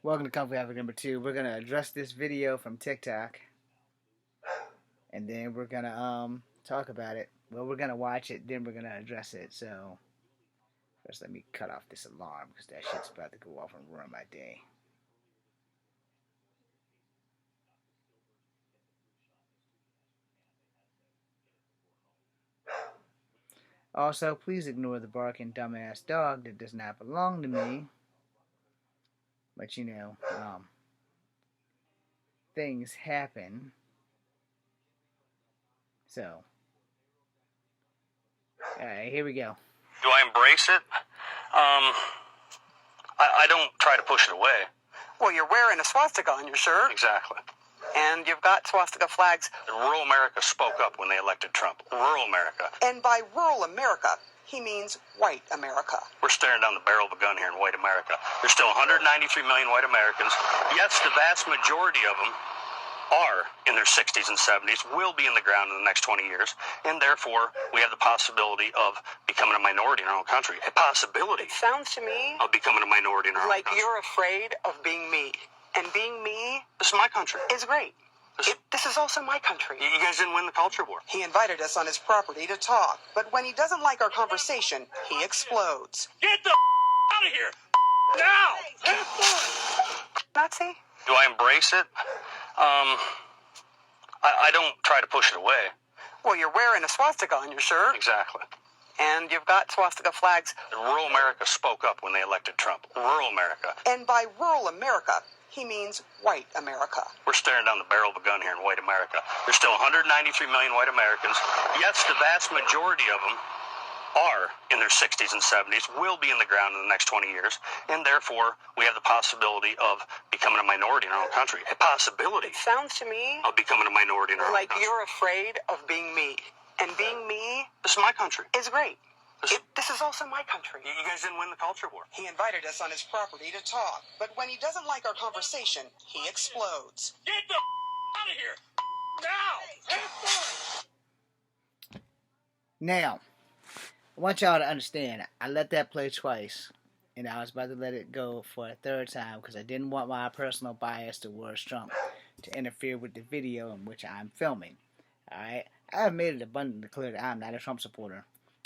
Welcome to Comfy Havoc number 2. We're gonna address this video from TikTok, and then we're gonna talk about it. Well, we're gonna watch it, then we're gonna address it. So first, let me cut off this alarm because that shit's about to go off and ruin my day. Also, please ignore the barking dumbass dog that does not belong to me. But things happen. So, alright, here we go. Do I embrace it? I don't try to push it away. Well, you're wearing a swastika on your shirt. Exactly. And you've got swastika flags. Rural America spoke up when they elected Trump. Rural America. And by rural America, he means white America. We're staring down the barrel of a gun here in white America. There's still 193 million white Americans. Yes, the vast majority of them are in their 60s and 70s, will be in the ground in the next 20 years, and therefore we have the possibility of becoming a minority in our own country. A possibility. Sounds to me of becoming a minority in our own like country. you're afraid of being me. And being me This is my country. is great. This is also my country. You guys didn't win the culture war. He invited us on his property to talk, but when he doesn't like our conversation, he explodes. Get the out of here now! Nazi? Do I embrace it? I don't try to push it away. Well, you're wearing a swastika on your shirt. Exactly. And you've got swastika flags. Rural America spoke up when they elected Trump. Rural America. And by rural America, he means white America. We're staring down the barrel of a gun here in white America. There's still 193 million white Americans. Yes, the vast majority of them are in their 60s and 70s, will be in the ground in the next 20 years, and therefore we have the possibility of becoming a minority in our own country. A possibility Sounds to me of becoming a minority in our like own country. you're afraid of being me. And being me This is my country. is great. This is also my country. You guys didn't win the culture war. He invited us on his property to talk, but when he doesn't like our conversation, he explodes. Get the out of here now! Now, I want y'all to understand, I let that play twice, and I was about to let it go for a third time because I didn't want my personal bias towards Trump to interfere with the video in which I'm filming. Alright? I have made it abundantly clear that I'm not a Trump supporter,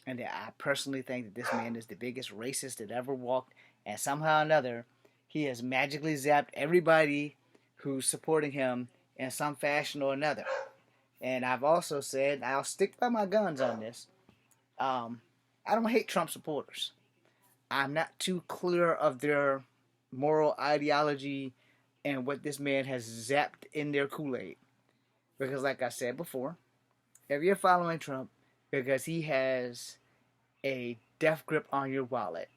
and that I personally think that this man is the biggest racist that ever walked, and somehow or another, he has magically zapped everybody who's supporting him in some fashion or another. And I've also said, I'll stick by my guns on this, I don't hate Trump supporters. I'm not too clear of their moral ideology and what this man has zapped in their Kool-Aid. Because like I said before, if you're following Trump because he has a death grip on your wallet,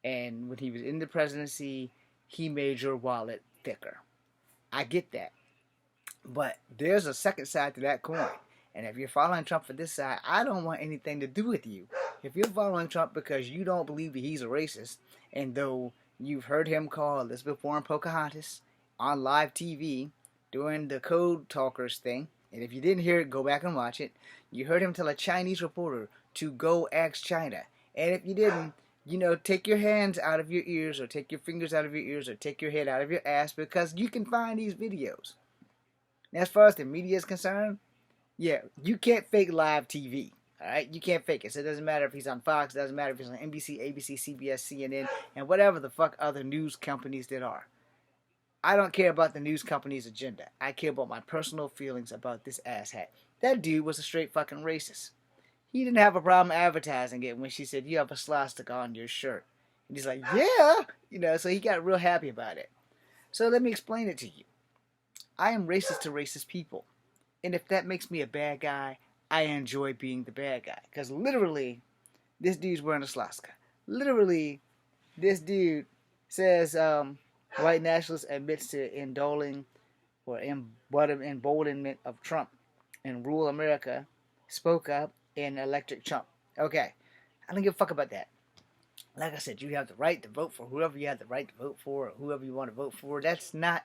and when he was in the presidency, he made your wallet thicker. I get that. But there's a second side to that coin. And if you're following Trump for this side, I don't want anything to do with you. If you're following Trump because you don't believe that he's a racist, and though you've heard him call Elizabeth Warren Pocahontas on live TV during the Code Talkers thing, and if you didn't hear it, go back and watch it, you heard him tell a Chinese reporter to go ask China. And if you didn't, take your hands out of your ears, or take your fingers out of your ears, or take your head out of your ass, because you can find these videos. As far as the media is concerned, yeah, you can't fake live TV. Alright? You can't fake it. So it doesn't matter if he's on Fox, it doesn't matter if he's on NBC, ABC, CBS, CNN, and whatever the fuck other news companies that are. I don't care about the news company's agenda. I care about my personal feelings about this asshat. That dude was a straight fucking racist. He didn't have a problem advertising it when she said, you have a swastika on your shirt. And he's like, yeah! So he got real happy about it. So let me explain it to you. I am racist to racist people. And if that makes me a bad guy, I enjoy being the bad guy. Because literally, this dude's wearing a swastika. Literally, this dude says white nationalists admits to endoling or emboldenment of Trump in rural America, spoke up and elected Trump. Okay, I don't give a fuck about that. Like I said, you have the right to vote for whoever you have the right to vote for, or whoever you want to vote for. That's not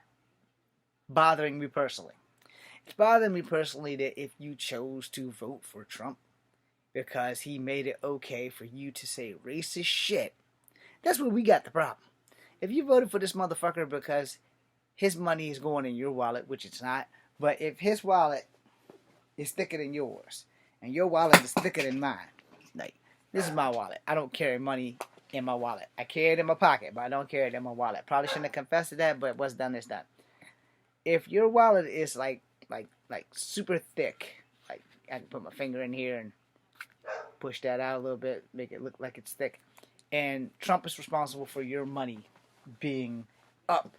bothering me personally. It's bothering me personally that if you chose to vote for Trump because he made it okay for you to say racist shit, that's where we got the problem. if you voted for this motherfucker because his money is going in your wallet, which it's not, but if his wallet is thicker than yours, and your wallet is thicker than mine, like, this is my wallet. I don't carry money in my wallet. I carry it in my pocket, but I don't carry it in my wallet. Probably shouldn't have confessed to that, but what's done is done. If your wallet is like super thick, like I can put my finger in here and push that out a little bit, make it look like it's thick, and Trump is responsible for your money being up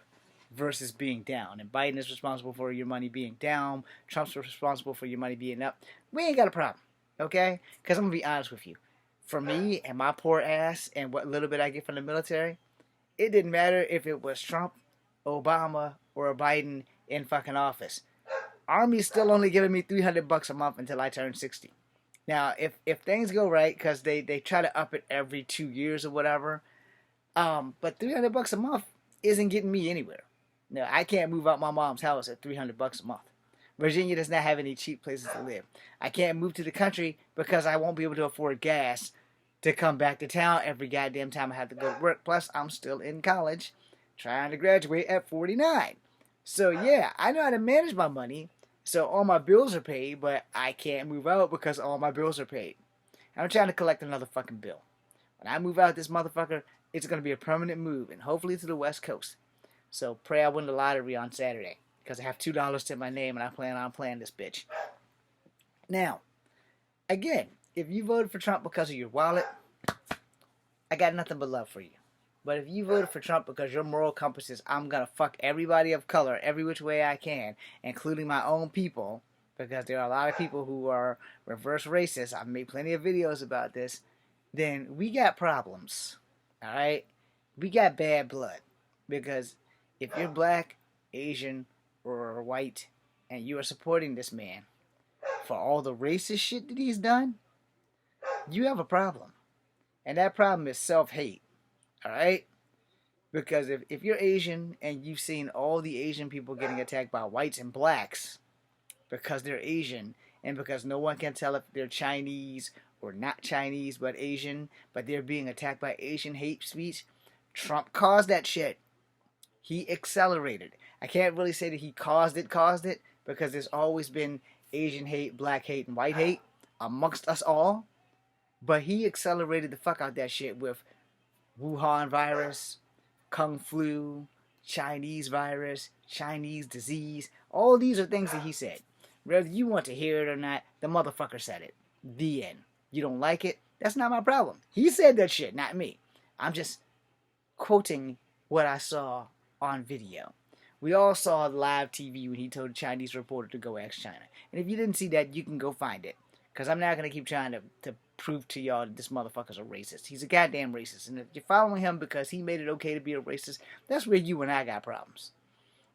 versus being down, and Biden is responsible for your money being down, Trump's responsible for your money being up, we ain't got a problem, okay? Because I'm going to be honest with you. For me and my poor ass and what little bit I get from the military, it didn't matter if it was Trump, Obama, or Biden in fucking office. Army's still only giving me $300 a month until I turn 60. Now, if things go right, because they try to up it every 2 years or whatever, but $300 a month isn't getting me anywhere. No, I can't move out my mom's house at $300 a month. Virginia does not have any cheap places to live. I can't move to the country because I won't be able to afford gas to come back to town every goddamn time I have to go to work. Plus, I'm still in college, trying to graduate at 49. So, yeah, I know how to manage my money. So, all my bills are paid, but I can't move out because all my bills are paid. I'm trying to collect another fucking bill. When I move out this motherfucker, it's going to be a permanent move, and hopefully to the West Coast. So, pray I win the lottery on Saturday, because I have $2 to my name, and I plan on playing this bitch. Now, again, if you voted for Trump because of your wallet, I got nothing but love for you. But if you voted for Trump because your moral compass is, I'm going to fuck everybody of color every which way I can, including my own people, because there are a lot of people who are reverse racist, I've made plenty of videos about this, then we got problems. Alright? We got bad blood. Because if you're black, Asian, or white, and you are supporting this man for all the racist shit that he's done, you have a problem. And that problem is self-hate. Alright? Because if you're Asian and you've seen all the Asian people getting attacked by whites and blacks because they're Asian, and because no one can tell if they're Chinese or not Chinese but Asian, but they're being attacked by Asian hate speech, Trump caused that shit. He accelerated. I can't really say that he caused it, because there's always been Asian hate, black hate, and white hate amongst us all. But he accelerated the fuck out that shit with Wuhan virus, Kung flu, Chinese virus, Chinese disease. All these are things that he said. Whether you want to hear it or not, the motherfucker said it. The end. You don't like it? That's not my problem. He said that shit, not me. I'm just quoting what I saw on video. We all saw live TV when he told a Chinese reporter to go ask China. And if you didn't see that, you can go find it. Because I'm not going to keep trying to prove to y'all that this motherfucker's a racist. He's a goddamn racist. And if you're following him because he made it okay to be a racist, that's where you and I got problems.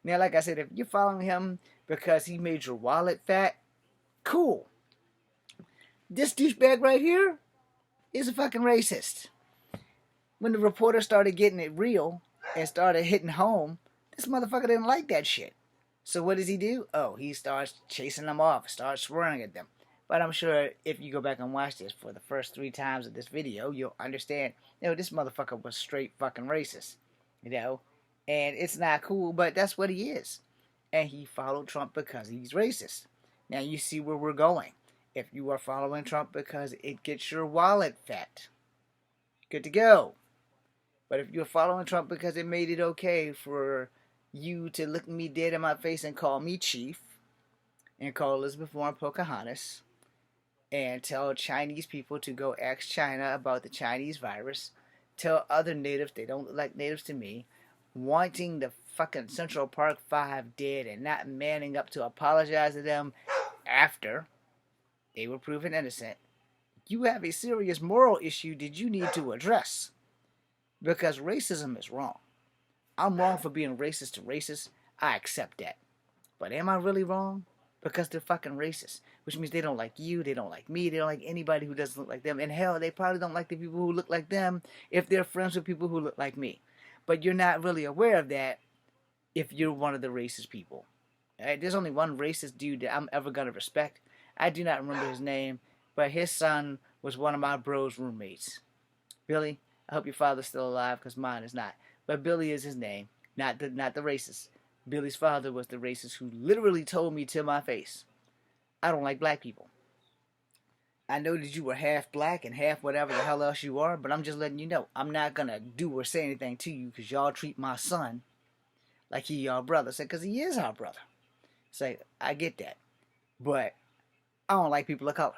Now, like I said, if you're following him because he made your wallet fat, cool. This douchebag right here is a fucking racist. When the reporter started getting it real and started hitting home, this motherfucker didn't like that shit. So what does he do? Oh, he starts chasing them off, starts swearing at them. But I'm sure if you go back and watch this for the first 3 times of this video, you'll understand, this motherfucker was straight fucking racist. And it's not cool, but that's what he is. And he followed Trump because he's racist. Now you see where we're going. If you are following Trump because it gets your wallet fat, good to go. But if you're following Trump because it made it okay for you to look me dead in my face and call me chief, and call Elizabeth Warren Pocahontas, and tell Chinese people to go ask China about the Chinese virus, tell other natives they don't look like natives to me, wanting the fucking Central Park 5 dead and not manning up to apologize to them after they were proven innocent, you have a serious moral issue that you need to address. Because racism is wrong. I'm wrong for being racist to racists. I accept that. But am I really wrong? Because they're fucking racist. Which means they don't like you, they don't like me, they don't like anybody who doesn't look like them. And hell, they probably don't like the people who look like them if they're friends with people who look like me. But you're not really aware of that if you're one of the racist people. Right? There's only one racist dude that I'm ever going to respect. I do not remember his name, but his son was one of my bro's roommates. Billy, I hope your father's still alive, because mine is not. but Billy is his name, not the racist. Billy's father was the racist who literally told me to my face, I don't like black people. I know that you were half black and half whatever the hell else you are, but I'm just letting you know, I'm not going to do or say anything to you because y'all treat my son like he your brother. I said, because he is our brother. Say, I get that. But I don't like people of color.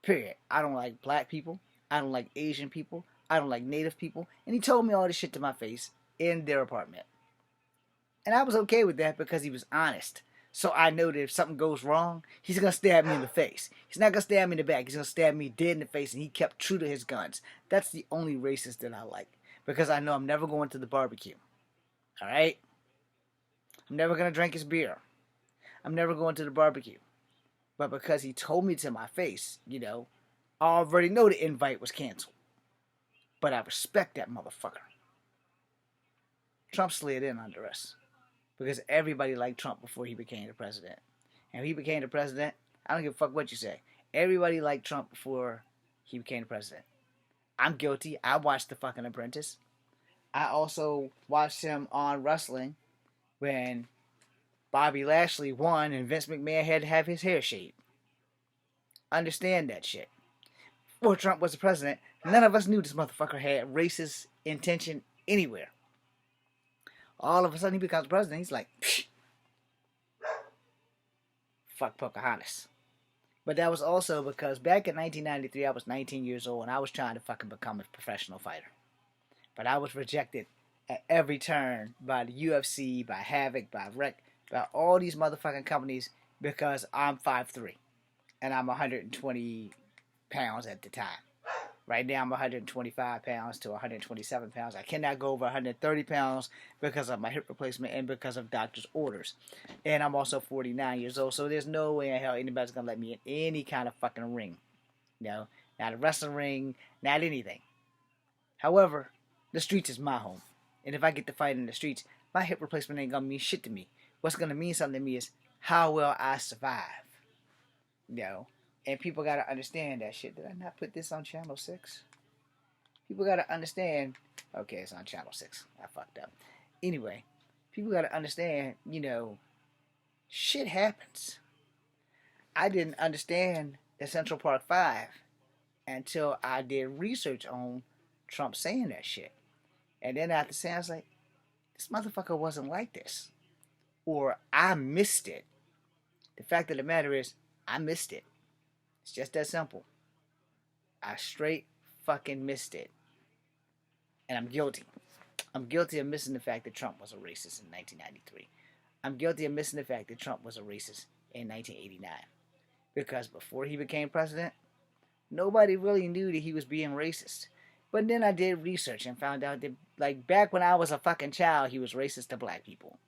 Period. I don't like black people. I don't like Asian people. I don't like Native people. And he told me all this shit to my face in their apartment. And I was okay with that because he was honest. So I know that if something goes wrong, he's going to stab me in the face. He's not going to stab me in the back. He's going to stab me dead in the face. And he kept true to his guns. That's the only racist that I like. Because I know I'm never going to the barbecue. Alright? I'm never going to drink his beer. I'm never going to the barbecue. But because he told me to my face, you know, I already know the invite was canceled. But I respect that motherfucker. Trump slid in under us. Because everybody liked Trump before he became the president. And when he became the president, I don't give a fuck what you say. Everybody liked Trump before he became the president. I'm guilty. I watched The fucking Apprentice. I also watched him on wrestling when Bobby Lashley won and Vince McMahon had to have his hair shaved. Understand that shit. Before Trump was the president, none of us knew this motherfucker had racist intention anywhere. All of a sudden he becomes president. He's like, psh, fuck Pocahontas. But that was also because back in 1993, I was 19 years old and I was trying to fucking become a professional fighter. But I was rejected at every turn by the UFC, by Havoc, by Rec, by all these motherfucking companies because I'm 5'3". And I'm 120 pounds at the time. Right now I'm 125 pounds to 127 pounds. I cannot go over 130 pounds because of my hip replacement and because of doctor's orders. And I'm also 49 years old, so there's no way in hell anybody's going to let me in any kind of fucking ring. You know, not a wrestling ring, not anything. However, the streets is my home. And if I get to fight in the streets, my hip replacement ain't going to mean shit to me. What's going to mean something to me is how will I survive. You know, and people got to understand that shit. Did I not put this on Channel 6? People got to understand. Okay, it's on Channel 6. I fucked up. Anyway, people got to understand, you know, shit happens. I didn't understand the Central Park 5 until I did research on Trump saying that shit. And then after saying, I was like, this motherfucker wasn't like this. Or I missed it. The fact of the matter is, I missed it. It's just that simple. I straight fucking missed it. And I'm guilty. I'm guilty of missing the fact that Trump was a racist in 1993. I'm guilty of missing the fact that Trump was a racist in 1989. Because before he became president, nobody really knew that he was being racist. But then I did research and found out that, like, back when I was a fucking child, he was racist to black people.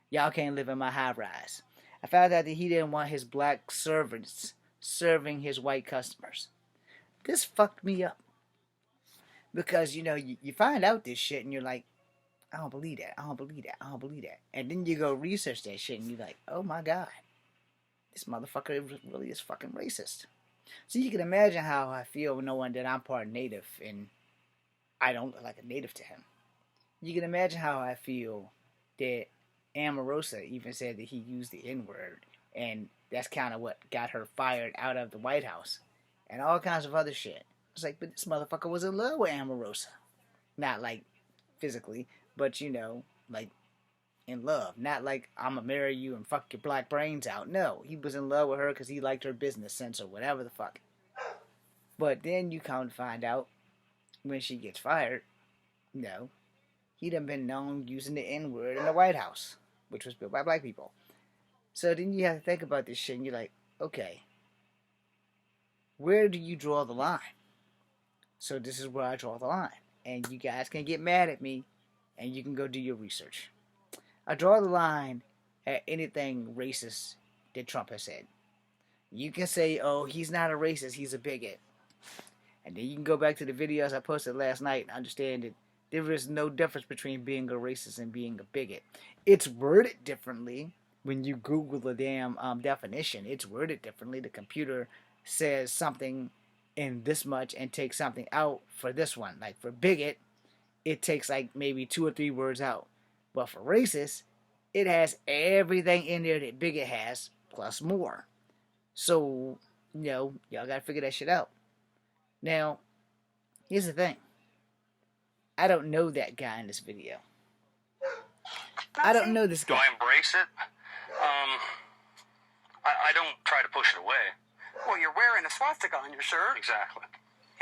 Y'all can't live in my high rise. I found out that he didn't want his black servants serving his white customers. This fucked me up. Because, you know, you find out this shit and you're like, I don't believe that. I don't believe that. I don't believe that. And then you go research that shit and you're like, oh my God. This motherfucker really is fucking racist. So you can imagine how I feel knowing that I'm part Native and I don't look like a Native to him. You can imagine how I feel that Omarosa even said that he used the N-word, and that's kind of what got her fired out of the White House, and all kinds of other shit. It's like, but this motherfucker was in love with Omarosa. Not like physically, but you know, like in love. Not like, I'm gonna marry you and fuck your black brains out. No, he was in love with her because he liked her business sense or whatever the fuck. But then you come to find out, when she gets fired, no, he done been known using the N-word in the White House, which was built by black people. So then you have to think about this shit and you're like, okay, where do you draw the line? So this is where I draw the line. And you guys can get mad at me and you can go do your research. I draw the line at anything racist that Trump has said. You can say, oh, he's not a racist, he's a bigot. And then you can go back to the videos I posted last night and understand that there is no difference between being a racist and being a bigot. It's worded differently. When you Google the damn definition, it's worded differently. The computer says something in this much and takes something out for this one. Like for bigot, it takes like maybe 2 or 3 words out. But for racist, it has everything in there that bigot has, plus more. So, y'all gotta figure that shit out. Now, here's the thing. I don't know that guy in this video. I don't know this Do guy. I embrace it? I don't try to push it away. Well, you're wearing a swastika on your shirt, Exactly.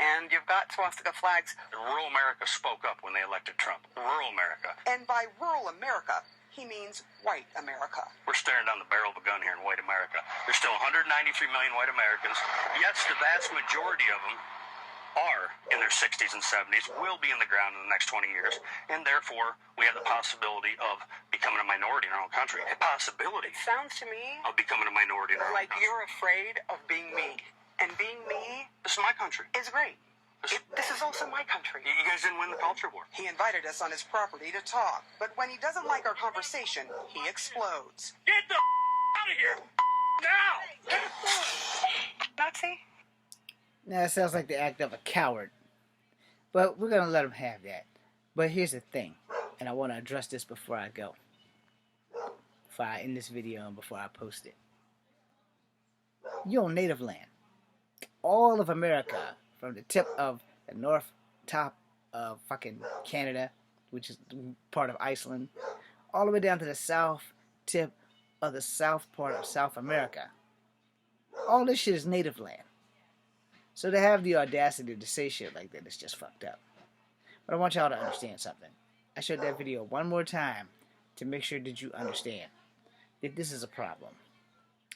and you've got swastika flags. Rural America spoke up when they elected Trump. Rural America. And by rural America, he means white America. We're staring down the barrel of a gun here in white America. There's still 193 million white Americans. Yes, the vast majority of them are in their 60s and 70s, will be in the ground in the next 20 years, and therefore we have the possibility of becoming a minority in our own country. A possibility Sounds to me of becoming a minority in our like own country. you're afraid of being me. And being me This is my country. is great. This is also my country. You guys didn't win the culture war. He invited us on his property to talk, but when he doesn't like our conversation, he explodes. Get the out of here now! Nazi? Now, it sounds like the act of a coward. But we're going to let him have that. But here's the thing, and I want to address this before I go. Before I end this video and before I post it. You're on native land. All of America, from the tip of the north top of fucking Canada, which is part of Iceland, all the way down to the south tip of the south part of South America. All this shit is native land. So to have the audacity to say shit like that is just fucked up. But I want y'all to understand something. I showed that video one more time to make sure that you understand that this is a problem.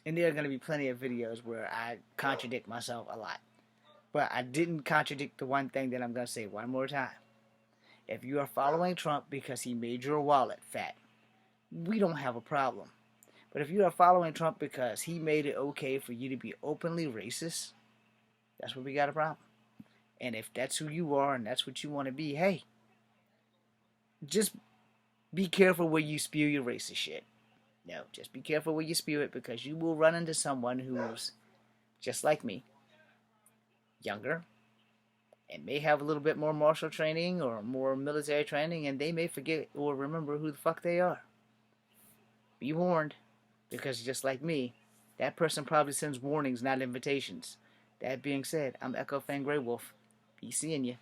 And there are going to be plenty of videos where I contradict myself a lot. But I didn't contradict the one thing that I'm going to say one more time. If you are following Trump because he made your wallet fat, we don't have a problem. But if you are following Trump because he made it okay for you to be openly racist, that's where we got a problem. And if that's who you are and that's what you want to be, hey, just be careful where you spew your racist shit. No, just be careful where you spew it, because you will run into someone who's just like me, younger, and may have a little bit more martial training or more military training, and they may forget or remember who the fuck they are. Be warned, because just like me, that person probably sends warnings, not invitations. That being said, I'm Echo Fan Grey Wolf. Be seeing you.